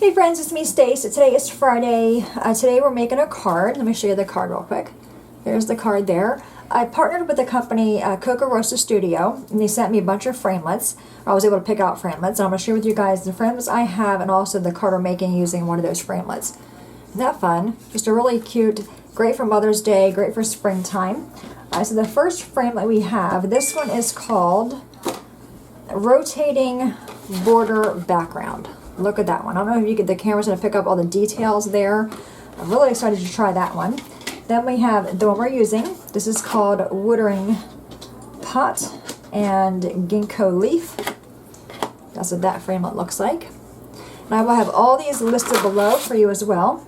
Hey friends, it's me Stace. Today is Friday. Today we're making a card. Let me show you the card real quick. There's the card there. I partnered with the company Kokorosa Studio, and they sent me a bunch of framelits. I was able to pick out framelits, and I'm going to share with you guys the framelits I have and also the card we're making using one of those framelits. Isn't that fun? Just a really cute, great for Mother's Day, great for springtime. So the first framelit we have, this one is called Rotating Border Background. Look at that one. I don't know if you get the camera's going to pick up all the details there. I'm really excited to try that one. Then we have the one we're using. This is called Woodering Pot and Ginkgo Leaf. That's what that framelit looks like. And I will have all these listed below for you as well.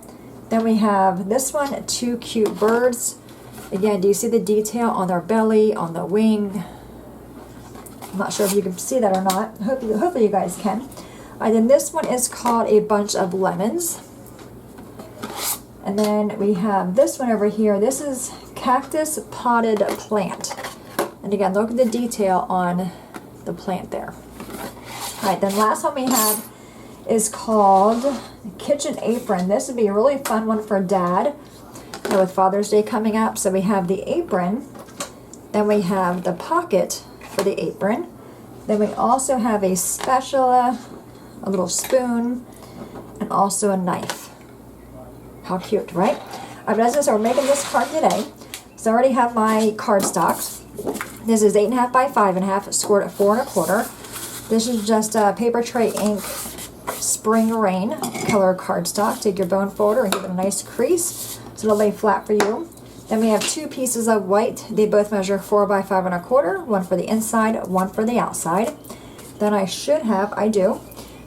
Then we have this one, two cute birds. Again, do you see the detail on their belly, on the wing? I'm not sure if you can see that or not. Hopefully you guys can. And then this one is called A Bunch of Lemons. And then we have this one over here. This is Cactus Potted Plant. And again, look at the detail on the plant there. Alright, then last one we have is called Kitchen Apron. This would be a really fun one for Dad, with Father's Day coming up. So we have the apron. Then we have the pocket for the apron. Then we also have a spatula, a little spoon, and also a knife. How cute, right? But as I said, we're making this card today. So I already have my cardstock. This is 8.5 by 5.5, scored at 4 1/4. This is just a Paper Tray Ink Spring Rain color cardstock. Take your bone folder and give it a nice crease so it'll lay flat for you. Then we have two pieces of white. They both measure 4 by 5 1/4. One for the inside, one for the outside. Then I do,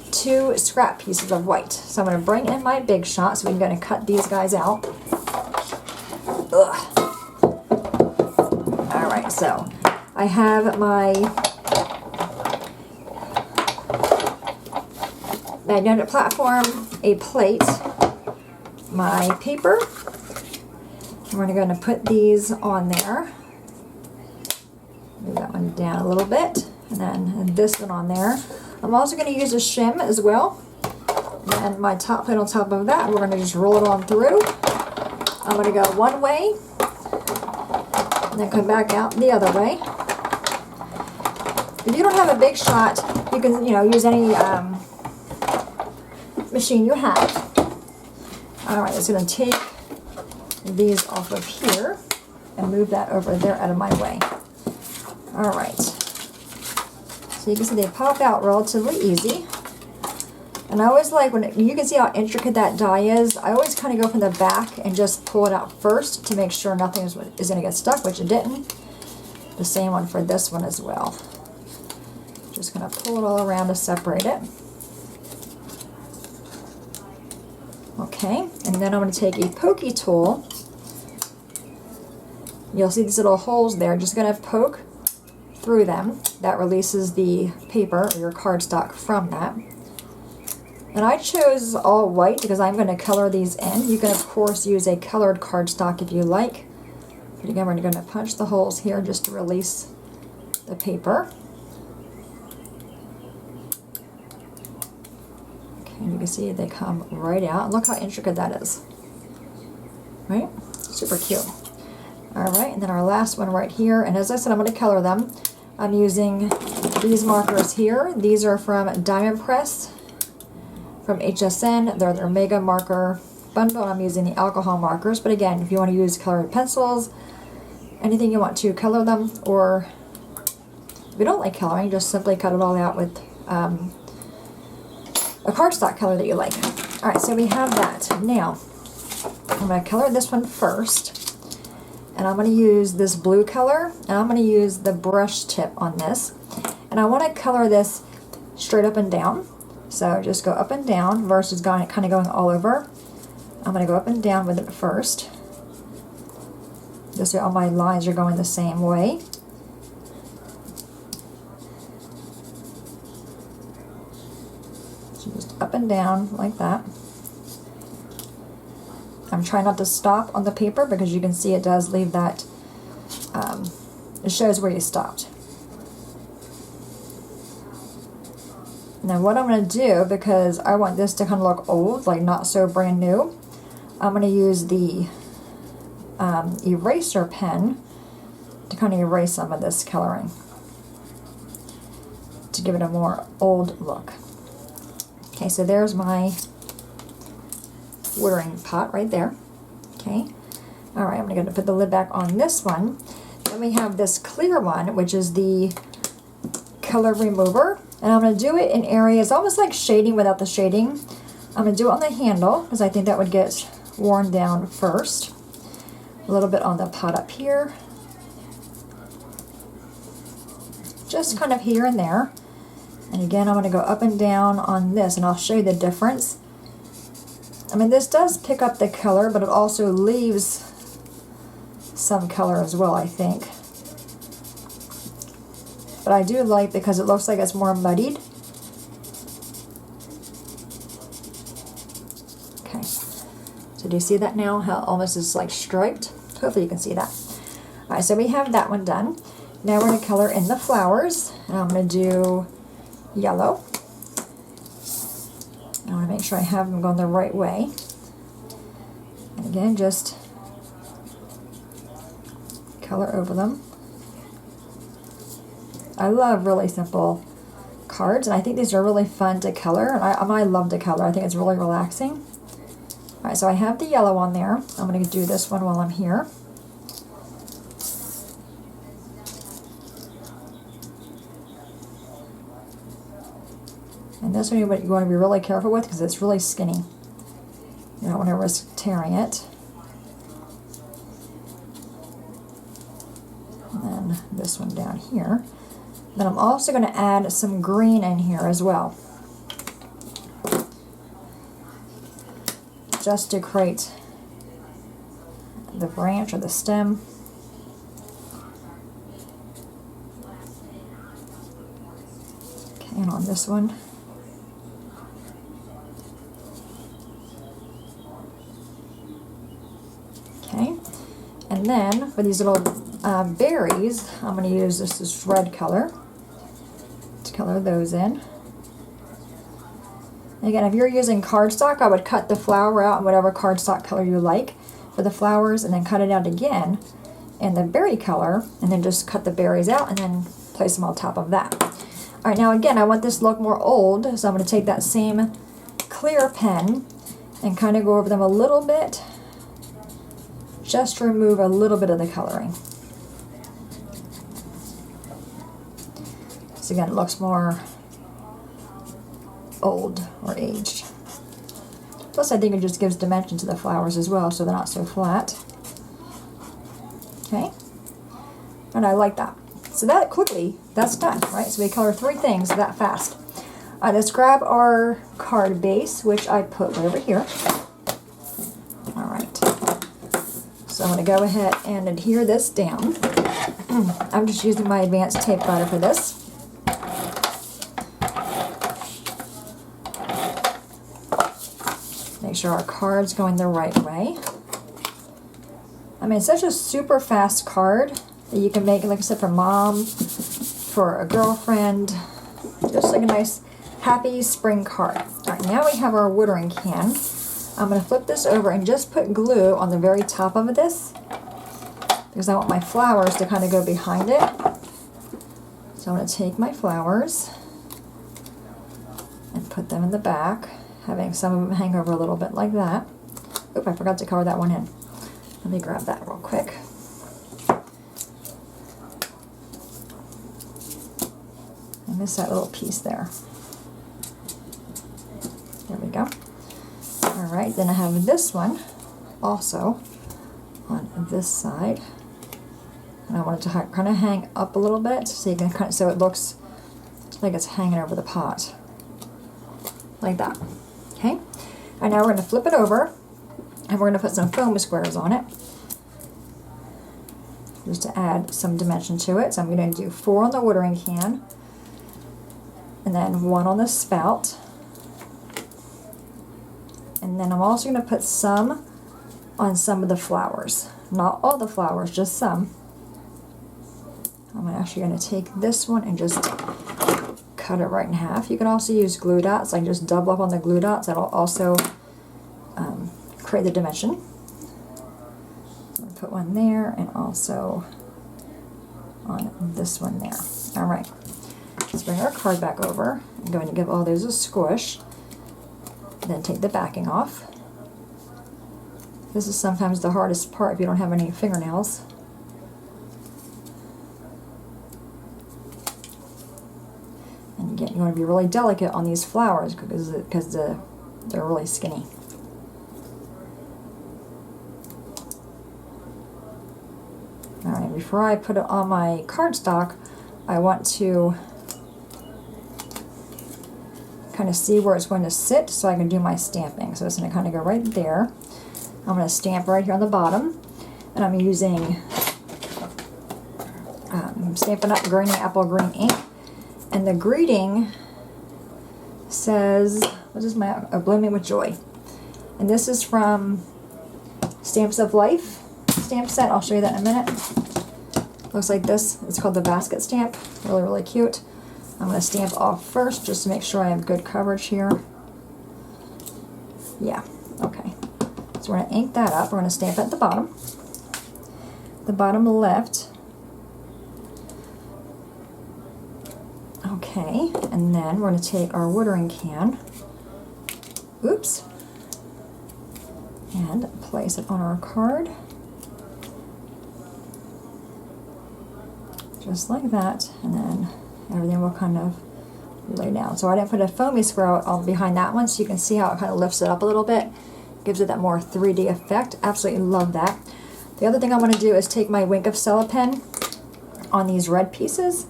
two scrap pieces of white. So I'm going to bring in my Big Shot so we're going to cut these guys out. Ugh. Alright, so I have my magnetic platform, a plate, my paper. We're going to put these on there. Move that one down a little bit, and then this one on there. I'm also going to use a shim as well. And my top plate on top of that, we're going to just roll it on through. I'm going to go one way, and then come back out the other way. If you don't have a Big Shot, you can, use any machine you have. Alright, I'm going to take these off of here and move that over there out of my way. Alright. So you can see they pop out relatively easy. And I always like, when you can see how intricate that die is, I always kind of go from the back and just pull it out first to make sure nothing is going to get stuck, which it didn't. The same one for this one as well. Just going to pull it all around to separate it. Okay, and then I'm going to take a pokey tool. You'll see these little holes there. Just going to poke through them. That releases the paper or your cardstock from that. And I chose all white because I'm going to color these in. You can of course use a colored cardstock if you like. But again, we're going to punch the holes here just to release the paper. Okay, and you can see they come right out. Look how intricate that is. Right? Super cute. Alright, and then our last one right here. And as I said, I'm going to color them. I'm using these markers here. These are from Diamond Press from HSN. They're their Mega Marker bundle. I'm using the alcohol markers. But again, if you want to use colored pencils, anything you want to color them, or if you don't like coloring, just simply cut it all out with a cardstock color that you like. Alright, so we have that. Now, I'm going to color this one first. And I'm going to use this blue color, and I'm going to use the brush tip on this. And I want to color this straight up and down. So just go up and down versus kind of going all over. I'm going to go up and down with it first. Just so all my lines are going the same way. So just up and down like that. I'm trying not to stop on the paper because you can see it does leave that, it shows where you stopped. Now what I'm going to do, because I want this to kind of look old, like not so brand new, I'm going to use the eraser pen to kind of erase some of this coloring to give it a more old look. Okay, so there's my watering pot right there. Okay, all right, I'm going to put the lid back on this one. Then we have this clear one, which is the color remover, and I'm going to do it in areas almost like shading without the shading. I'm going to do it on the handle because I think that would get worn down first. A little bit on the pot up here, just kind of here and there. And again, I'm going to go up and down on this, and I'll show you the difference. I mean, this does pick up the color, but it also leaves some color as well, I think. But I do like, because it looks like it's more muddied. Okay, so do you see that now? How almost is like striped? Hopefully you can see that. All right, so we have that one done. Now we're going to color in the flowers, and I'm going to do yellow. I want to make sure I have them going the right way. And again, just color over them. I love really simple cards, and I think these are really fun to color. And I love to color. I think it's really relaxing. All right, so I have the yellow on there. I'm going to do this one while I'm here. And this one you want to be really careful with because it's really skinny. You don't want to risk tearing it. And then this one down here. Then I'm also going to add some green in here as well, just to create the branch or the stem. Okay, and on this one. Okay, and then for these little berries, I'm going to use this red color to color those in. And again, if you're using cardstock, I would cut the flower out in whatever cardstock color you like for the flowers, and then cut it out again in the berry color, and then just cut the berries out and then place them on top of that. All right, now again, I want this to look more old, so I'm going to take that same clear pen and kind of go over them a little bit, just to remove a little bit of the coloring. So again, it looks more old or aged. Plus, I think it just gives dimension to the flowers as well, so they're not so flat. Okay, and I like that. So that quickly, that's done, right? So we color 3 things that fast. All right, let's grab our card base, which I put right over here. All right. So I'm going to go ahead and adhere this down. I'm just using my advanced tape glider for this. Make sure our card's going the right way. I mean, it's such a super fast card that you can make, like I said, for mom, for a girlfriend, just like a nice happy spring card. All right, now we have our watering can. I'm going to flip this over and just put glue on the very top of this because I want my flowers to kind of go behind it. So I'm going to take my flowers and put them in the back, having some of them hang over a little bit like that. Oop, I forgot to color that one in. Let me grab that real quick. I missed that little piece there. There we go. All right, then I have this one also on this side, and I want it to kind of hang up a little bit, so you can kind of, so it looks like it's hanging over the pot, like that. Okay, and now we're going to flip it over, and we're going to put some foam squares on it, just to add some dimension to it. So I'm going to do 4 on the watering can, and then 1 on the spout. And then I'm also going to put some on some of the flowers. Not all the flowers, just some. I'm actually going to take this one and just cut it right in half. You can also use glue dots, like just double up on the glue dots. That'll also create the dimension. I'll put one there and also on this one there. All right, let's bring our card back over. I'm going to give all those a squish, then take the backing off. This is sometimes the hardest part if you don't have any fingernails. And again, you want to be really delicate on these flowers because they're really skinny. Alright, before I put it on my cardstock, I want to kind of see where it's going to sit so I can do my stamping. So it's going to kind of go right there. I'm going to stamp right here on the bottom, and I'm using Stampin' Up! Green Apple Green ink. And the greeting says, what is my, Blooming with Joy. And this is from Stamps of Life stamp set. I'll show you that in a minute. Looks like this. It's called the basket stamp. Really, really cute. I'm going to stamp off first just to make sure I have good coverage here. Yeah, okay. So we're going to ink that up. We're going to stamp it at the bottom left. Okay, and then we're going to take our watering can, oops, and place it on our card. Just like that, and then everything will kind of lay down. So I didn't put a foamy square all behind that one, so you can see how it kind of lifts it up a little bit. Gives it that more 3D effect. Absolutely love that. The other thing I want to do is take my Wink of Stella pen on these red pieces,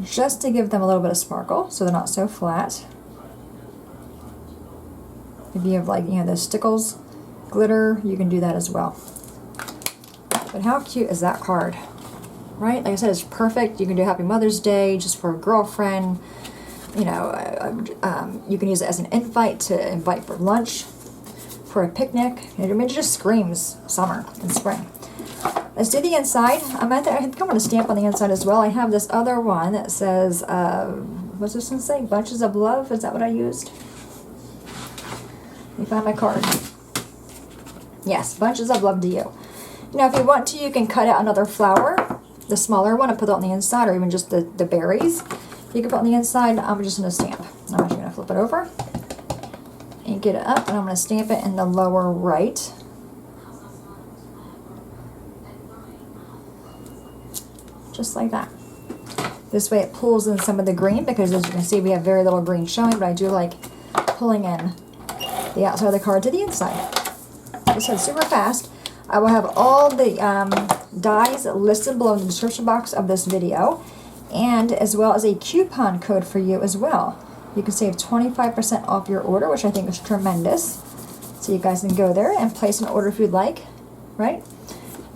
just to give them a little bit of sparkle, so they're not so flat. If you have, like, you know, those stickles, glitter, you can do that as well. But how cute is that card? Right? Like I said, it's perfect. You can do Happy Mother's Day just for a girlfriend. You know, you can use it as an invite to invite for lunch, for a picnic. I mean, it just screams summer and spring. Let's do the inside. I think I'm going to stamp on the inside as well. I have this other one that says, what's this one say? Bunches of Love? Is that what I used? Let me find my card. Yes, Bunches of Love to You. Now, if you want to, you can cut out another flower, the smaller one, and put it on the inside, or even just the berries. You can put on the inside. I'm just going to stamp. I'm actually going to flip it over and get it up, and I'm going to stamp it in the lower right. Just like that. This way it pulls in some of the green, because as you can see we have very little green showing, but I do like pulling in the outside of the card to the inside. This is super fast. I will have all the dies listed below in the description box of this video, and as well as a coupon code for you as well. You can save 25% off your order, which I think is tremendous. So you guys can go there and place an order if you'd like, right?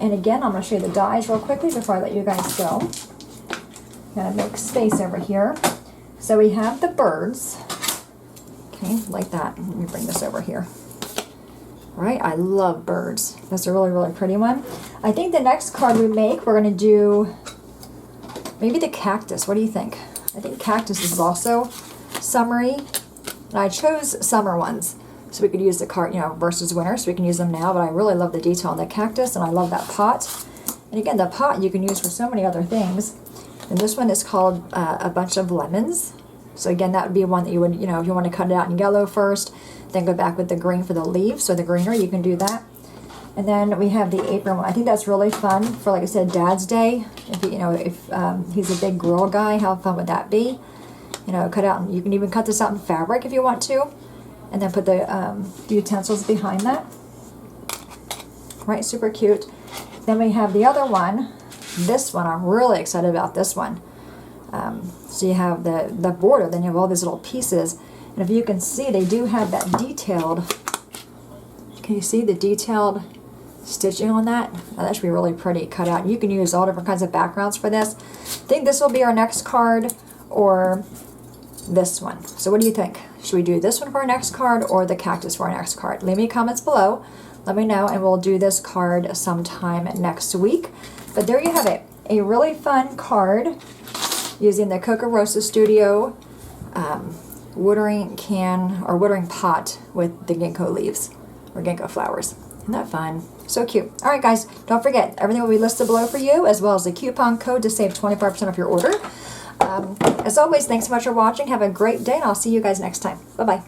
And again, I'm going to show you the dies real quickly before I let you guys go. Gotta make space over here. So we have the birds. Okay, like that. Let me bring this over here. Right, I love birds. That's a really, really pretty one. I think the next card we make, we're going to do maybe the cactus. What do you think? I think cactus is also summery. And I chose summer ones, so we could use the card, you know, versus winter, so we can use them now, but I really love the detail on the cactus, and I love that pot. And again, the pot you can use for so many other things. And this one is called A Bunch of Lemons. So again, that would be one that you would, you know, if you want to cut it out in yellow first, then go back with the green for the leaves, so the greener, you can do that. And then we have the apron one. I think that's really fun for, like I said, Dad's Day. If you know, if he's a big girl guy, how fun would that be? You know, cut out, and you can even cut this out in fabric if you want to. And then put the utensils behind that. Right, super cute. Then we have the other one. This one, I'm really excited about this one. So you have the border, then you have all these little pieces. And if you can see, they do have that detailed, can you see the detailed stitching on that? Now, that should be really pretty cut out. You can use all different kinds of backgrounds for this. I think this will be our next card, or this one. So what do you think? Should we do this one for our next card, or the cactus for our next card? Leave me comments below. Let me know, and we'll do this card sometime next week. But there you have it. A really fun card using the Kokorosa Studio watering can or watering pot with the ginkgo leaves or ginkgo flowers. Isn't that fun? So cute. All right, guys, don't forget, everything will be listed below for you, as well as the coupon code to save 25% off your order. As always, thanks so much for watching. Have a great day, and I'll see you guys next time. Bye-bye.